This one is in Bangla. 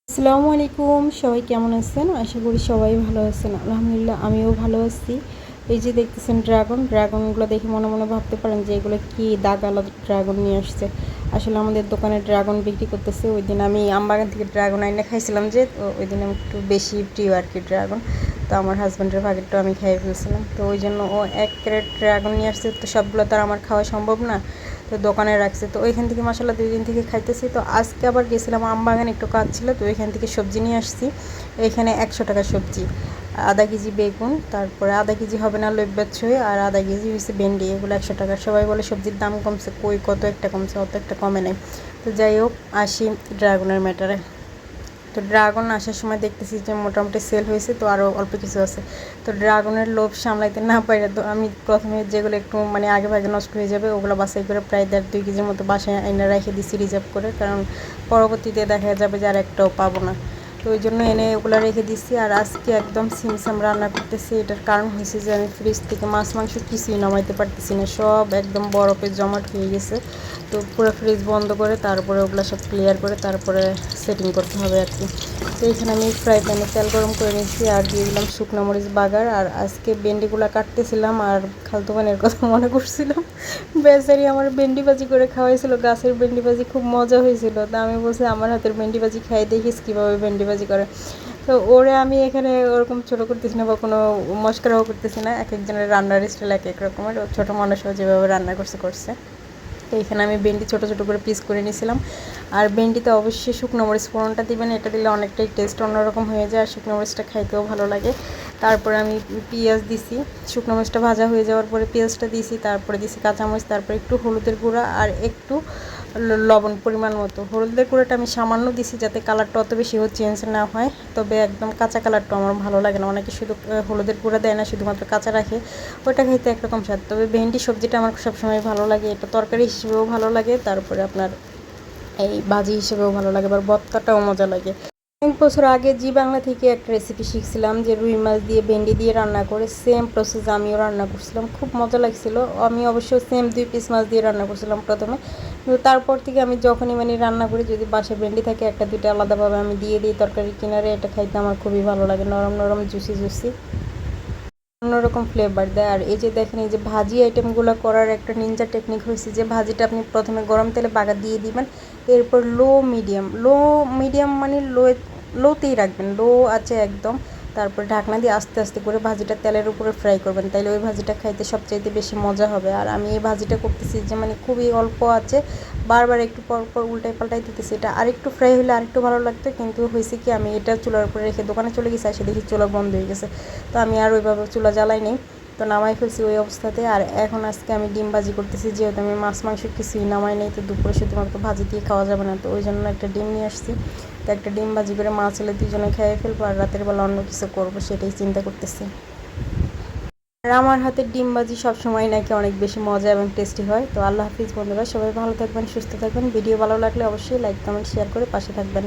আসসালামু আলাইকুম, সবাই কেমন আছেন? আশা করি সবাই ভালো আছেন। আলহামদুলিল্লাহ আমিও ভালো আছি। এই যে দেখতেছেন ড্রাগনগুলো দেখে মনে মনে ভাবতে পারেন যে এগুলো কি দাগালো ড্রাগন নিয়ে আসছে। আসলে আমাদের দোকানে ড্রাগন বিক্রি করতেছে। ওই দিন আমি আমবাগান থেকে ড্রাগন আইনে খাইছিলাম, যে তো ওই দিন আমি একটু বেশি প্রিয় আর কি ড্রাগন। তো আমার হাজব্যান্ডের ভাগেরটা আমি খাইয়ে ফেলছিলাম, তো ওই জন্য ও 1 ক্যারেট ড্রাগন নিয়ে আসছে। তো সবগুলো তো আর আমার খাওয়া সম্ভব না, তো দোকানে রাখছে। তো ওইখান থেকে মাসাল্লাহ 2 দিন থেকে খাইতেছি। তো আজকে আবার গেছিলাম আমবাগান, একটু কাজ ছিল, তো ওইখান থেকে সবজি নিয়ে আসছি। এখানে 100 টাকা সবজি, আধা কেজি বেগুন, তারপরে আধা কেজি হবে না লইব্যাত ছুঁই, আর আধা কেজি হয়েছে ভেন্ডি। এগুলো 100 টাকা। সবাই বলে সবজির দাম কমছে, কই কত একটা কমছে, অত একটা কমে নেই। তো যাই হোক, আসি ড্রাগনের ম্যাটারে। তো ড্রাগন আসার সময় দেখতেছি যে মোটামুটি সেল হয়েছে, তো আরও অল্প কিছু আছে। তো ড্রাগনের লোভ সামলাইতে না পারে, তো আমি প্রথমে যেগুলো একটু মানে আগে ভাগে নষ্ট হয়ে যাবে ওগুলো বাছাই করে প্রায় 1.5-2 কেজির মতো বাসায় এনে রেখে দিচ্ছি রিজার্ভ করে, কারণ পরবর্তীতে দেখা যাবে যে আর একটাও পাবো না। তো ওই জন্য এনে ওগুলো রেখে দিচ্ছি। আর আজকে একদম সিমসাম রান্না করতেছি। এটার কারণ হয়েছে যে আমি ফ্রিজ থেকে মাছ মাংস কিছুই নামাইতে পারতেছি না, সব একদম বরফে জমাট হয়ে গেছে। তো পুরো ফ্রিজ বন্ধ করে তারপরে ওগুলো সব ক্লিয়ার করে তারপরে সেটিং করতে হবে আর কি। তো এখানে আমি ফ্রাই প্যানে তেল গরম করে নিয়েছি আর দিয়ে দিলাম শুকনো মরিচ বাগার। আর আজকে ভেন্ডিগুলো কাটতেছিলাম আর খালতো বোনের কথা মনে করছিলাম। বেচারি আমার ভেন্ডি ভাজি করে খাওয়াইছিল, গাছের ভেন্ডি ভাজি, খুব মজা হয়েছিল। তা আমি বলছি আমার হাতের ভেন্ডি ভাজি খাই, দেখিস কীভাবে ভেন্ডি ভাজি করে। তো ওরে আমি এখানে ওরকম ছোটো করতেছি না বা কোনো মস্করাও করতেছি না, এক একজনের রান্নার স্টাইল এক এক রকমের। ছোটো মানুষও যেভাবে রান্না করছে। তো এখানে আমি ভেন্ডি ছোটো ছোটো করে পিস করে নিয়েছিলাম। আর ভেন্ডিতে অবশ্যই শুকনো মরিচ ফোড়নটা দিবেন, এটা দিলে অনেকটাই টেস্ট অন্যরকম হয়ে যায়, আর শুকনো মরিচটা খাইতেও ভালো লাগে। তারপরে আমি পেঁয়াজ দিছি, শুকনো মরিচটা ভাজা হয়ে যাওয়ার পরে পেঁয়াজটা দিয়েছি, তারপরে দিছি কাঁচামরিচ, তারপরে একটু হলুদের গুঁড়া আর একটু লবণ পরিমাণ মতো। হলুদের গুঁড়োটা আমি সামান্য দিছি যাতে কালারটা অত বেশিও চেঞ্জ না হয়, তবে একদম কাঁচা কালারটা আমার ভালো লাগে না। অনেকে শুধু হলুদের গুঁড়া দেয় না, শুধুমাত্র কাঁচা রাখে, ওটা খাইতে একরকম স্বাদ। তবে ভেন্ডি সবজিটা আমার সবসময় ভালো লাগে, এটা তরকারি হিসেবেও ভালো লাগে, তারপরে আপনার এই ভাজি হিসেবেও ভালো লাগে, আবার ভর্তাটাও মজা লাগে। 1 বছর আগে জি বাংলা থেকে একটা রেসিপি শিখছিলাম যে রুই মাছ দিয়ে ভেন্ডি দিয়ে রান্না করে, সেম প্রসেস আমিও রান্না করছিলাম, খুব মজা লাগছিল। আমি অবশ্য সেম 2 পিস মাছ দিয়ে রান্না করছিলাম প্রথমে, কিন্তু তারপর থেকে আমি যখনই মানে রান্না করি, যদি বাসায় ভেন্ডি থাকে 1-2টা আলাদাভাবে আমি দিয়ে দিই তরকারির কিনারে। এটা খাইতে আমার খুবই ভালো লাগে, নরম নরম জুসি জুসি, অন্যরকম ফ্লেভার দেয়। আর এই যে দেখেন, এই যে ভাজি আইটেমগুলো করার একটা নিনজা টেকনিক হয়েছে যে ভাজিটা আপনি প্রথমে গরম তেলে বাগার দিয়ে দিবেন, এরপর লো মিডিয়াম মানে লোতেই রাখবেন, লো আছে একদম। তারপর ঢাকনা দিয়ে আস্তে আস্তে করে ভাজিটা তেলের উপরে ফ্রাই করবেন, তাইলে ওই ভাজিটা খাইতে সবচাইতে বেশি মজা হবে। আর আমি এই ভাজিটা করতেছি যে মানে খুবই অল্প আছে, বারবার একটু পর পর উল্টাই পাল্টাই দিতেছি। এটা আরেকটু ফ্রাই হলে আরেকটু ভালো লাগতো, কিন্তু হয়েছে কি আমি এটা চুলার উপরে রেখে দোকানে চলে গেছি, এসে দেখি চুলা বন্ধ হয়ে গেছে। তো আমি আর ওইভাবে চুলা জ্বালাই নেই, তো নামাই ফেলছি ওই অবস্থাতে। আর এখন আজকে আমি ডিম ভাজি করতেছি, যেহেতু আমি মাছ মাংস কিছুই নামাই নেই, তো দুপুরে শুধুমাত্র ভাজি দিয়ে খাওয়া যাবে না, তো ওই জন্য একটা ডিম নিয়ে আসছি। তো একটা ডিম ভাজি করে মা ছেলে 2জনে খেয়ে ফেলবো, আর রাতের বেলা অন্য কিছু করবো সেটাই চিন্তা করতেছি। আর আমার হাতের ডিম ভাজি সবসময় নাকি অনেক বেশি মজা এবং টেস্টি হয়। তো আল্লাহ হাফিজ বন্ধুরা, সবাই ভালো থাকবেন, সুস্থ থাকবেন। ভিডিও ভালো লাগলে অবশ্যই লাইক কমেন্ট শেয়ার করে পাশে থাকবেন।